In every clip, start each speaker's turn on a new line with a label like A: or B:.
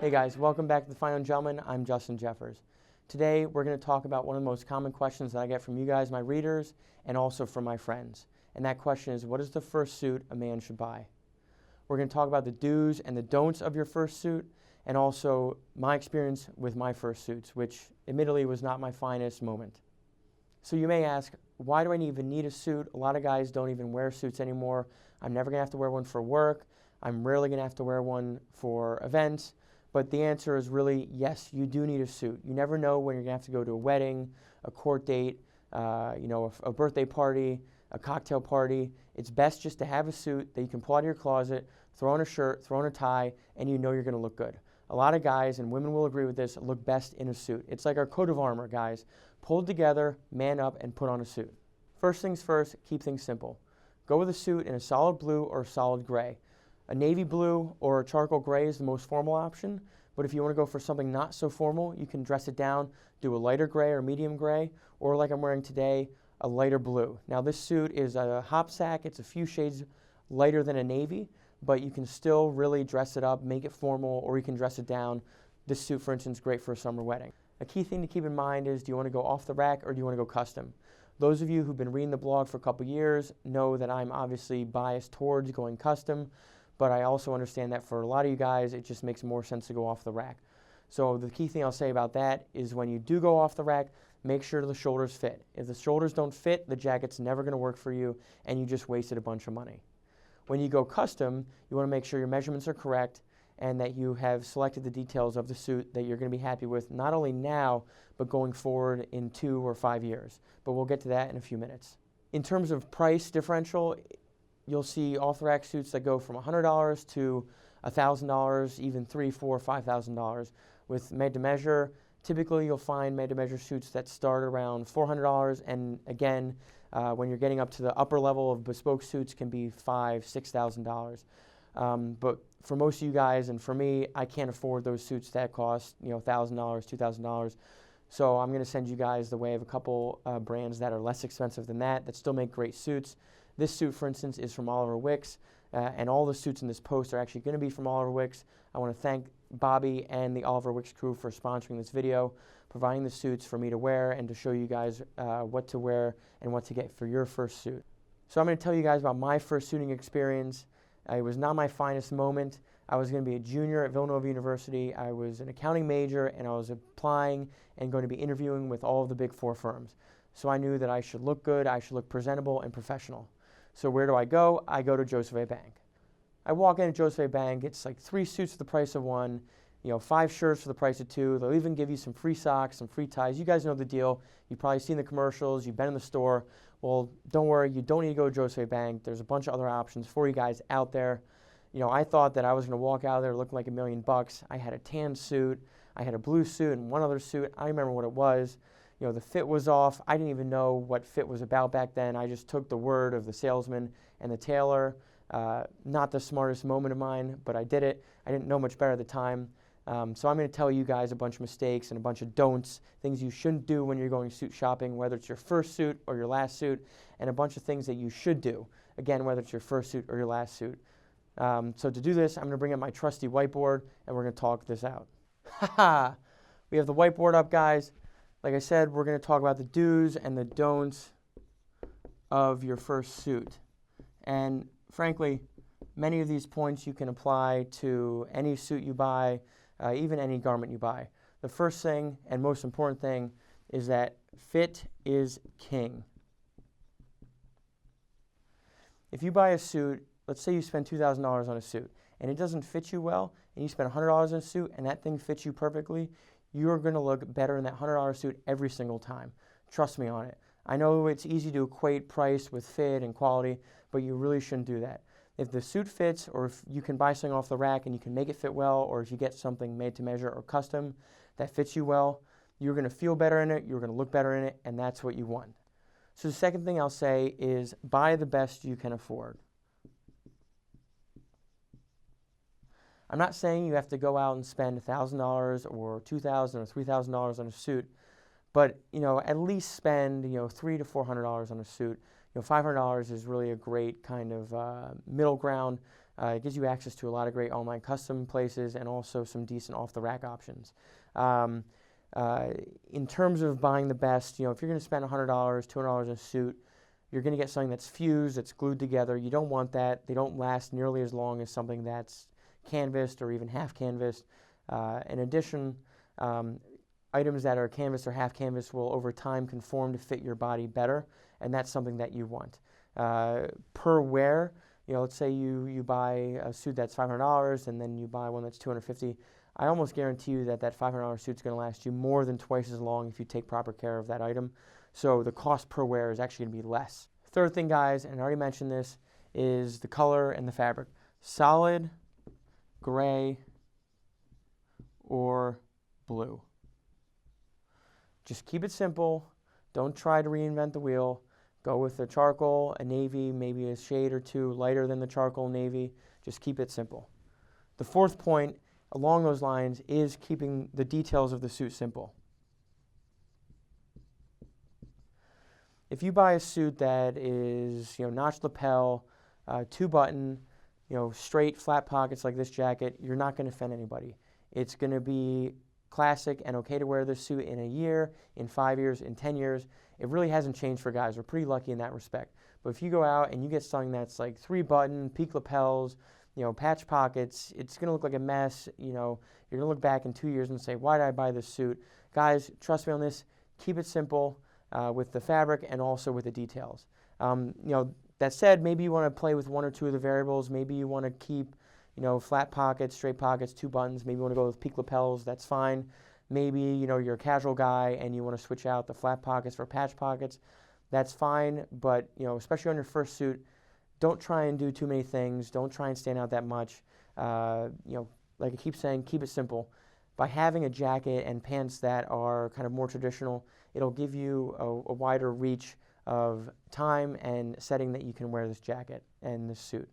A: Hey guys, welcome back to The Final Gentleman. I'm Justin Jeffers. Today we're going to talk about one of the most common questions that I get from you guys, my readers, and also from my friends. And that question is, what is the first suit a man should buy? We're going to talk about the do's and the don'ts of your first suit, and also my experience with my first suits, which admittedly was not my finest moment. So you may ask, why do I even need a suit? A lot of guys don't even wear suits anymore. I'm never going to have to wear one for work. I'm rarely going to have to wear one for events. But the answer is really, yes, you do need a suit. You never know when you're going to have to go to a wedding, a court date, a birthday party, a cocktail party. It's best just to have a suit that you can pull out of your closet, throw on a shirt, throw on a tie, and you know you're going to look good. A lot of guys, and women will agree with this, look best in a suit. It's like our coat of armor, guys. Pull it together, man up, and put on a suit. First things first, keep things simple. Go with a suit in a solid blue or a solid gray. A navy blue or a charcoal gray is the most formal option, but if you want to go for something not so formal, you can dress it down, do a lighter gray or medium gray, or like I'm wearing today, a lighter blue. Now this suit is a hop sack. It's a few shades lighter than a navy, but you can still really dress it up, make it formal, or you can dress it down. This suit, for instance, is great for a summer wedding. A key thing to keep in mind is, do you want to go off the rack or do you want to go custom? Those of you who've been reading the blog for a couple years know that I'm obviously biased towards going custom, but I also understand that for a lot of you guys, it just makes more sense to go off the rack. So the key thing I'll say about that is when you do go off the rack, make sure the shoulders fit. If the shoulders don't fit, the jacket's never going to work for you, and you just wasted a bunch of money. When you go custom, you want to make sure your measurements are correct and that you have selected the details of the suit that you're going to be happy with, not only now, but going forward in 2 or 5 years. But we'll get to that in a few minutes. In terms of price differential, you'll see off-the-rack suits that go from $100 to $1,000, even $3,000, $4,000, $5,000. With made-to-measure, typically you'll find made-to-measure suits that start around $400, and again, when you're getting up to the upper level of bespoke suits, can be $5,000, $6,000. But for most of you guys, and for me, I can't afford those suits that cost $1,000, $2,000. So I'm going to send you guys the way of a couple brands that are less expensive than that still make great suits. This suit, for instance, is from Wicks, and all the suits in this post are actually going to be from Wicks. I want to thank Bobby and the Wicks crew for sponsoring this video, providing the suits for me to wear and to show you guys what to wear and what to get for your first suit. So I'm going to tell you guys about my first suiting experience. It was not my finest moment. I was going to be a junior at Villanova University. I was an accounting major, and I was applying and going to be interviewing with all of the big 4 firms. So I knew that I should look good, I should look presentable and professional. So where do I go? I go to Joseph A. Bank. I walk into Joseph A. Bank, it's like 3 suits for the price of 1, 5 shirts for the price of 2. They'll even give you some free socks, some free ties. You guys know the deal. You've probably seen the commercials, you've been in the store. Well, don't worry, you don't need to go to Joseph A. Bank. There's a bunch of other options for you guys out there. I thought that I was going to walk out there looking like $1 million. I had a tan suit, I had a blue suit, and one other suit. I don't remember what it was. The fit was off. I didn't even know what fit was about back then. I just took the word of the salesman and the tailor. Not the smartest moment of mine, but I did it. I didn't know much better at the time. So I'm going to tell you guys a bunch of mistakes and a bunch of don'ts, things you shouldn't do when you're going suit shopping, whether it's your first suit or your last suit, and a bunch of things that you should do, again, whether it's your first suit or your last suit. So to do this, I'm going to bring up my trusty whiteboard, and we're going to talk this out. We have the whiteboard up, guys. Like I said, we're going to talk about the do's and the don'ts of your first suit. And frankly, many of these points you can apply to any suit you buy, even any garment you buy. The first thing and most important thing is that fit is king. If you buy a suit, let's say you spend $2,000 on a suit, and it doesn't fit you well, and you spend $100 on a suit, and that thing fits you perfectly, you're going to look better in that $100 suit every single time. Trust me on it. I know it's easy to equate price with fit and quality, but you really shouldn't do that. If the suit fits, or if you can buy something off the rack and you can make it fit well, or if you get something made to measure or custom that fits you well, you're going to feel better in it, you're going to look better in it, and that's what you want. So the second thing I'll say is buy the best you can afford. I'm not saying you have to go out and spend $1,000 or $2,000 or $3,000 on a suit, but at least spend $300 to $400 on a suit. $500 is really a great kind of middle ground. It gives you access to a lot of great online custom places and also some decent off-the-rack options. In terms of buying the best, if you're going to spend $100, $200 on a suit, you're going to get something that's fused, that's glued together. You don't want that. They don't last nearly as long as something that's canvassed or even half canvassed. In addition, items that are canvas or half canvas will over time conform to fit your body better, and that's something that you want. Per wear, let's say you buy a suit that's $500 and then you buy one that's $250. I almost guarantee you that $500 suit's going to last you more than twice as long if you take proper care of that item. So the cost per wear is actually going to be less. Third thing, guys, and I already mentioned this, is the color and the fabric. Solid, gray, or blue. Just keep it simple. Don't try to reinvent the wheel. Go with a charcoal, a navy, maybe a shade or two lighter than the charcoal navy. Just keep it simple. The fourth point along those lines is keeping the details of the suit simple. If you buy a suit that is, notched lapel, 2-button, straight flat pockets like this jacket, you're not going to offend anybody. It's going to be classic and okay to wear this suit in a year, in 5 years, in 10 years. It really hasn't changed for guys. We're pretty lucky in that respect. But if you go out and you get something that's like 3-button, peak lapels, patch pockets, it's going to look like a mess. You're going to look back in 2 years and say, why did I buy this suit? Guys, trust me on this. Keep it simple with the fabric and also with the details. That said, maybe you want to play with one or two of the variables. Maybe you want to keep flat pockets, straight pockets, 2 buttons. Maybe you want to go with peak lapels. That's fine. Maybe, you're a casual guy and you want to switch out the flat pockets for patch pockets. That's fine. But, especially on your first suit, don't try and do too many things. Don't try and stand out that much. Like I keep saying, keep it simple. By having a jacket and pants that are kind of more traditional, it'll give you a wider reach of time and setting that you can wear this jacket and this suit.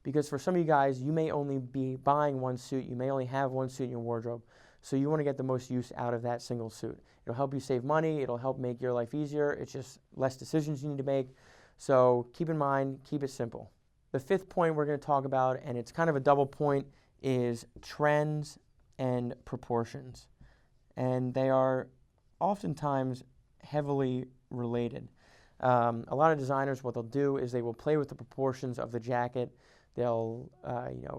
A: Because for some of you guys, you may only be buying one suit. You may only have one suit in your wardrobe. So you want to get the most use out of that single suit. It'll help you save money. It'll help make your life easier. It's just less decisions you need to make. So keep in mind, keep it simple. The fifth point we're going to talk about, and it's kind of a double point, is trends and proportions. And they are oftentimes heavily related. A lot of designers, what they'll do is they will play with the proportions of the jacket. They'll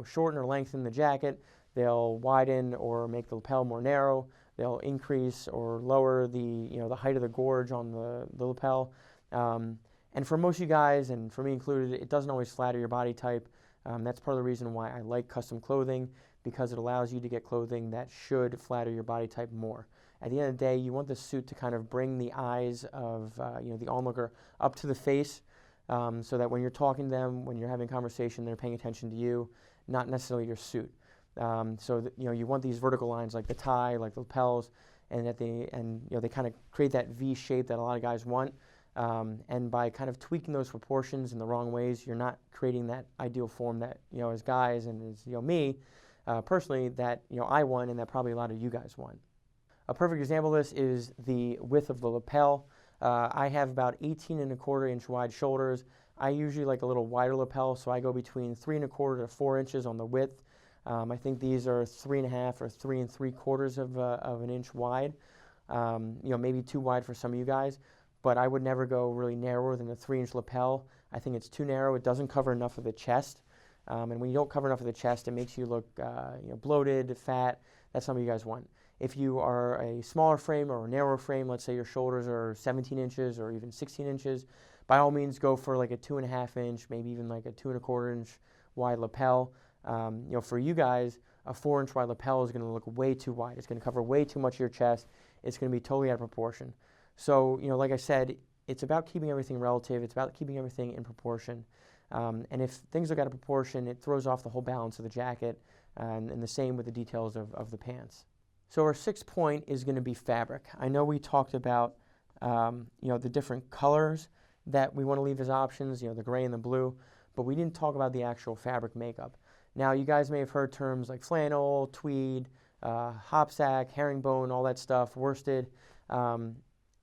A: shorten or lengthen the jacket. They'll widen or make the lapel more narrow. They'll increase or lower the height of the gorge on the lapel. And for most of you guys, and for me included, it doesn't always flatter your body type. That's part of the reason why I like custom clothing, because it allows you to get clothing that should flatter your body type more. At the end of the day, you want the suit to kind of bring the eyes of the onlooker up to the face, so that when you're talking to them, when you're having a conversation, they're paying attention to you, not necessarily your suit. You want these vertical lines like the tie, like the lapels, and they kind of create that V shape that a lot of guys want. And by kind of tweaking those proportions in the wrong ways, you're not creating that ideal form that as guys and as me personally that I want and that probably a lot of you guys want. A perfect example of this is the width of the lapel. I have about 18¼ inch wide shoulders. I usually like a little wider lapel, so I go between 3¼ to 4 inches on the width. I think these are 3½ or 3¾ of an inch wide. Maybe too wide for some of you guys, but I would never go really narrower than a 3-inch lapel. I think it's too narrow. It doesn't cover enough of the chest, and when you don't cover enough of the chest, it makes you look bloated, fat. That's something you guys want. If you are a smaller frame or a narrower frame, let's say your shoulders are 17 inches or even 16 inches, by all means go for like a 2½ inch, maybe even like a 2¼ inch wide lapel. For you guys, a 4-inch wide lapel is going to look way too wide. It's going to cover way too much of your chest. It's going to be totally out of proportion. So, like I said, it's about keeping everything relative. It's about keeping everything in proportion. And if things look out of proportion, it throws off the whole balance of the jacket, and the same with the details of the pants. So our sixth point is going to be fabric. I know we talked about the different colors that we want to leave as options, the gray and the blue, but we didn't talk about the actual fabric makeup. Now, you guys may have heard terms like flannel, tweed, hopsack, herringbone, all that stuff, worsted, and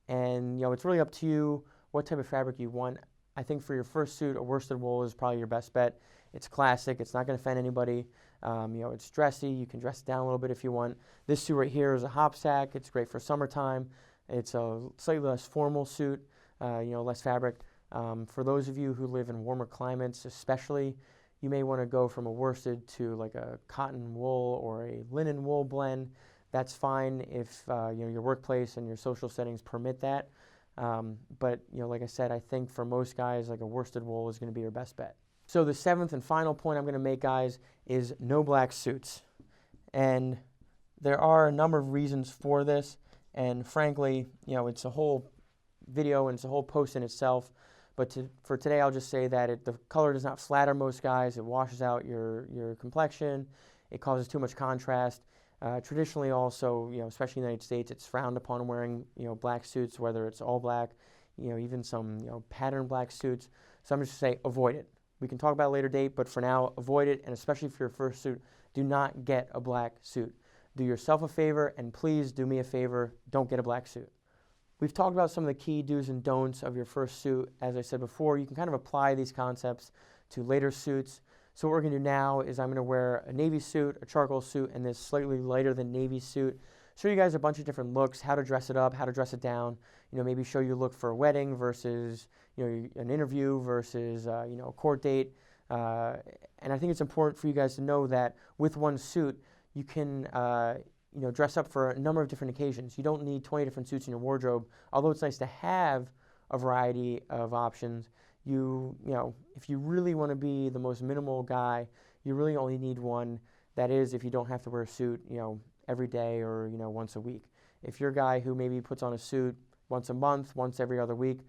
A: it's really up to you what type of fabric you want. I think for your first suit, a worsted wool is probably your best bet. It's classic. It's not going to offend anybody. It's dressy. You can dress it down a little bit if you want. This suit right here is a hop sack. It's great for summertime. It's a slightly less formal suit, less fabric. For those of you who live in warmer climates especially, you may want to go from a worsted to like a cotton wool or a linen wool blend. That's fine if your workplace and your social settings permit that. But like I said, I think for most guys, like a worsted wool is going to be your best bet. So the seventh and final point I'm going to make, guys, is no black suits. And there are a number of reasons for this. And frankly, it's a whole video and it's a whole post in itself. But for today, I'll just say that the color does not flatter most guys. It washes out your complexion. It causes too much contrast. Traditionally also, especially in the United States, it's frowned upon wearing, black suits, whether it's all black, even some, patterned black suits. So I'm just going to say avoid it. We can talk about a later date, but for now, avoid it. And especially for your first suit, do not get a black suit. Do yourself a favor, and please do me a favor, don't get a black suit. We've talked about some of the key do's and don'ts of your first suit. As I said before, you can kind of apply these concepts to later suits. So what we're going to do now is I'm going to wear a navy suit, a charcoal suit, and this slightly lighter than navy suit. Show you guys a bunch of different looks, how to dress it up, how to dress it down. Maybe show you a look for a wedding versus an interview versus a court date. And I think it's important for you guys to know that with one suit, you can dress up for a number of different occasions. You don't need 20 different suits in your wardrobe. Although it's nice to have a variety of options, if you really want to be the most minimal guy, you really only need one. That is, if you don't have to wear a suit, every day or once a week. If you're a guy who maybe puts on a suit once a month, once every other week,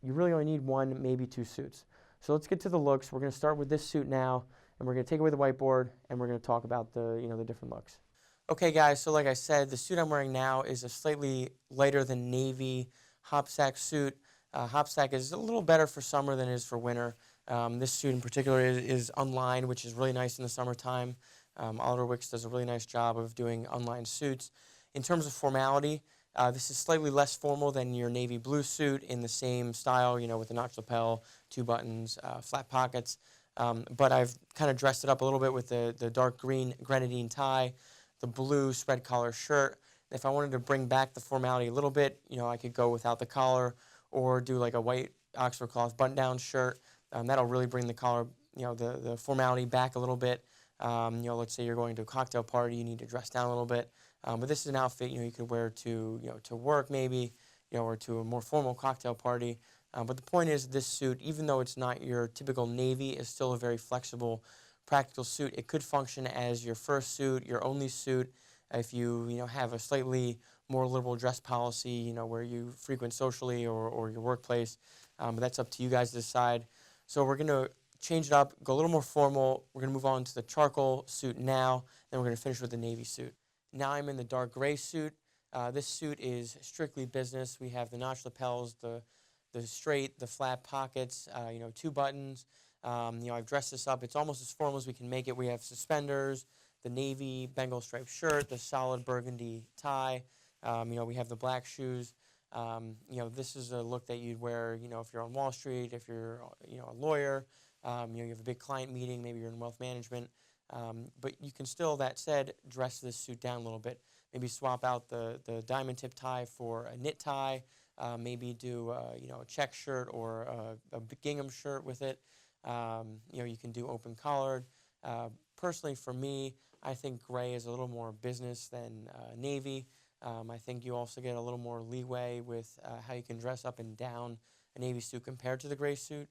A: you really only need one, maybe two suits. So let's get to the looks. We're going to start with this suit now, and we're going to take away the whiteboard, and we're going to talk about the different looks. Okay, guys. So like I said, the suit I'm wearing now is a slightly lighter than navy hop sack suit. Hop sack is a little better for summer than it is for winter. This suit in particular is unlined, which is really nice in the summertime. Oliver Wicks does a really nice job of doing unlined suits. In terms of formality, this is slightly less formal than your navy blue suit in the same style, with the notch lapel, 2 buttons, flat pockets. But I've kind of dressed it up a little bit with the dark green grenadine tie, the blue spread collar shirt. If I wanted to bring back the formality a little bit, I could go without the collar or do like a white Oxford cloth button-down shirt. That'll really bring the collar, the formality back a little bit. Let's say you're going to a cocktail party, you need to dress down a little bit. But this is an outfit, you could wear to work maybe, or to a more formal cocktail party. But the point is, this suit, even though it's not your typical navy, is still a very flexible, practical suit. It could function as your first suit, your only suit, if you have a slightly more liberal dress policy, where you frequent socially or your workplace. But that's up to you guys to decide. So we're going to change it up, go a little more formal. We're going to move on to the charcoal suit now, then we're going to finish with the navy suit. Now I'm in the dark gray suit. This suit is strictly business. We have the notch lapels, the straight, the flat pockets, 2 buttons. I've dressed this up. It's almost as formal as we can make it. We have suspenders, the navy Bengal striped shirt, the solid burgundy tie. We have the black shoes. This is a look that you'd wear, if you're on Wall Street, if you're, a lawyer, you have a big client meeting, maybe you're in wealth management. But you can still, that said, dress this suit down a little bit. Maybe swap out the diamond tip tie for a knit tie. Maybe do a check shirt or a gingham shirt with it. You can do open collared. Personally, for me, I think gray is a little more business than navy. I think you also get a little more leeway with how you can dress up and down a navy suit compared to the gray suit.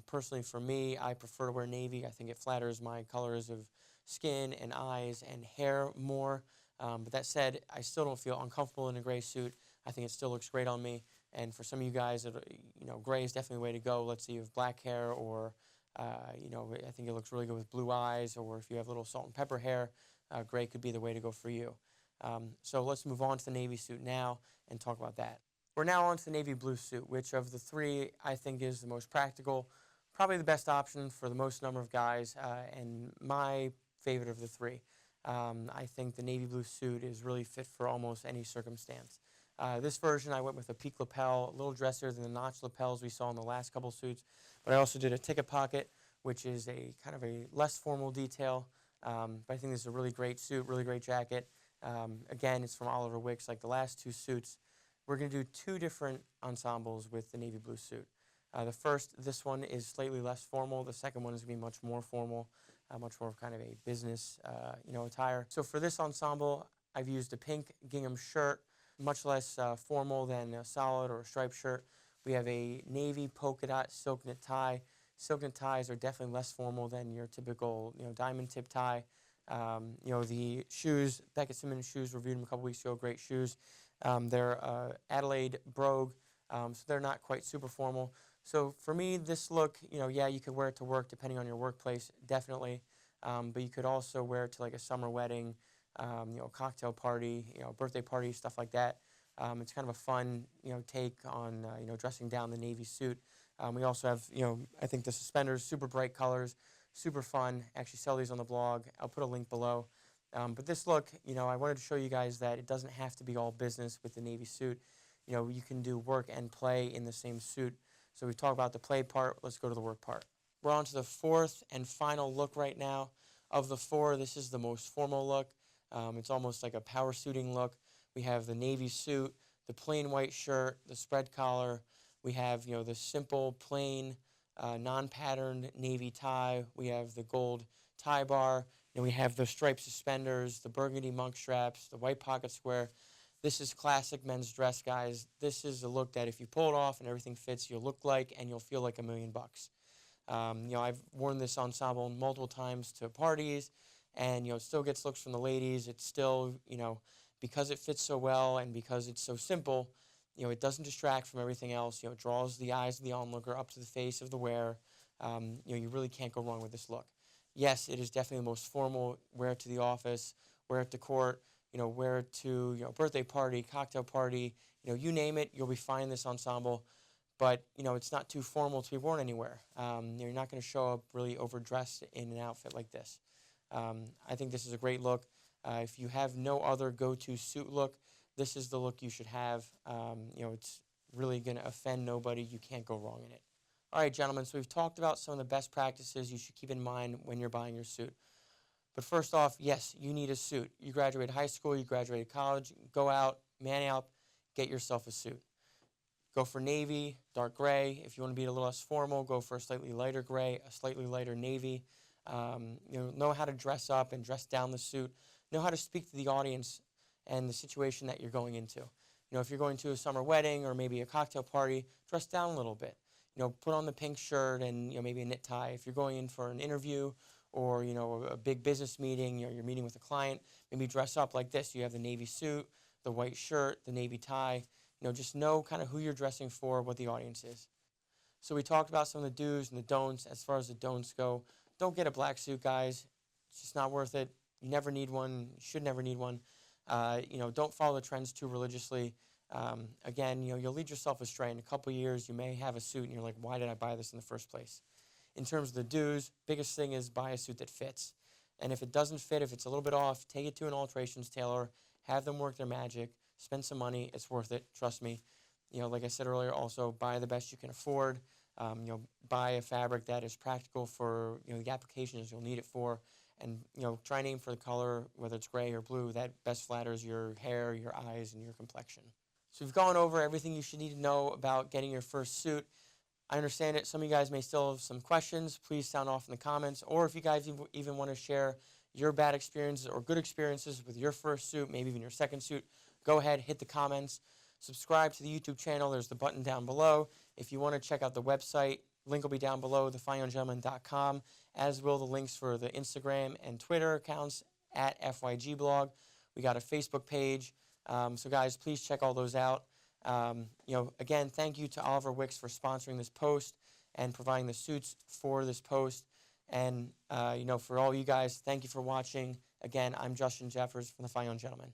A: Personally, for me, I prefer to wear navy. I think it flatters my colors of skin and eyes and hair more. But that said, I still don't feel uncomfortable in a gray suit. I think it still looks great on me. And for some of you guys, gray is definitely the way to go. Let's say you have black hair, or I think it looks really good with blue eyes, or if you have little salt and pepper hair, gray could be the way to go for you. So let's move on to the navy suit now and talk about that. We're now on to the navy blue suit, which of the three I think is the most practical, probably the best option for the most number of guys, and my favorite of the three. I think the navy blue suit is really fit for almost any circumstance. This version I went with a peak lapel, a little dressier than the notch lapels we saw in the last couple suits, but I also did a ticket pocket, which is a kind of a less formal detail, but I think this is a really great suit, really great jacket. Again, it's from Oliver Wicks, like the last two suits. We're going to do two different ensembles with the navy blue suit. This one is slightly less formal. The second one is going to be much more formal, much more of kind of a business, attire. So for this ensemble, I've used a pink gingham shirt, much less formal than a solid or a striped shirt. We have a navy polka dot silk knit tie. Silk knit ties are definitely less formal than your typical, diamond tip tie. The shoes, Beckett Simmons shoes, reviewed them a couple weeks ago. Great shoes. They're Adelaide brogue, so they're not quite super formal. So for me, this look, you could wear it to work depending on your workplace, definitely. But you could also wear it to like a summer wedding, cocktail party, birthday party, stuff like that. It's kind of a fun, take on, dressing down the navy suit. We also have, I think the suspenders, super bright colors, super fun. Actually sell these on the blog. I'll put a link below. But this look, I wanted to show you guys that it doesn't have to be all business with the navy suit. You can do work and play in the same suit. So we've talked about the play part. Let's go to the work part. We're on to the fourth and final look right now. Of the four, this is the most formal look. It's almost like a power suiting look. We have the navy suit, the plain white shirt, the spread collar. We have, the simple, plain, non-patterned navy tie. We have the gold tie bar. And we have the striped suspenders, the burgundy monk straps, the white pocket square. This is classic men's dress, guys. This is a look that if you pull it off and everything fits, you'll look like and you'll feel like $1 million. I've worn this ensemble multiple times to parties, and it still gets looks from the ladies. It's still, because it fits so well and because it's so simple, it doesn't distract from everything else. It draws the eyes of the onlooker up to the face of the wearer. You really can't go wrong with this look. Yes, it is definitely the most formal. Wear it to the office, wear it to court, wear it to birthday party, cocktail party, you name it, you'll be fine in this ensemble. But it's not too formal to be worn anywhere. You're not going to show up really overdressed in an outfit like this. I think this is a great look. If you have no other go-to suit look, this is the look you should have. It's really going to offend nobody. You can't go wrong in it. All right, gentlemen, so we've talked about some of the best practices you should keep in mind when you're buying your suit. But first off, yes, you need a suit. You graduated high school, you graduated college, go out, man up, get yourself a suit. Go for navy, dark gray. If you want to be a little less formal, go for a slightly lighter gray, a slightly lighter navy. Know how to dress up and dress down the suit. Know how to speak to the audience and the situation that you're going into. If you're going to a summer wedding or maybe a cocktail party, dress down a little bit. Put on the pink shirt and maybe a knit tie. If you're going in for an interview or a big business meeting, you're meeting with a client, maybe dress up like this. You have the navy suit, the white shirt, the navy tie. Just know kind of who you're dressing for, what the audience is. So we talked about some of the do's and the don'ts. As far as the don'ts go, don't get a black suit, guys. It's just not worth it. You never need one. You should never need one. Don't follow the trends too religiously. Again, you'll lead yourself astray. In a couple years, you may have a suit and you're like, why did I buy this in the first place? In terms of the do's, biggest thing is buy a suit that fits. And if it doesn't fit, if it's a little bit off, take it to an alterations tailor, have them work their magic, spend some money. It's worth it. Trust me. Like I said earlier, also buy the best you can afford. Buy a fabric that is practical for, the applications you'll need it for. And, try and aim for the color, whether it's gray or blue, that best flatters your hair, your eyes, and your complexion. So we've gone over everything you should need to know about getting your first suit. I understand it. Some of you guys may still have some questions. Please sound off in the comments. Or if you guys even want to share your bad experiences or good experiences with your first suit, maybe even your second suit, go ahead, hit the comments. Subscribe to the YouTube channel. There's the button down below. If you want to check out the website, link will be down below, thefineyounggentleman.com, as will the links for the Instagram and Twitter accounts at FYG blog. We got a Facebook page. So guys, please check all those out. Again, thank you to Oliver Wicks for sponsoring this post and providing the suits for this post. And, for all you guys, thank you for watching. Again, I'm Justin Jeffers from The Fine Young Gentleman.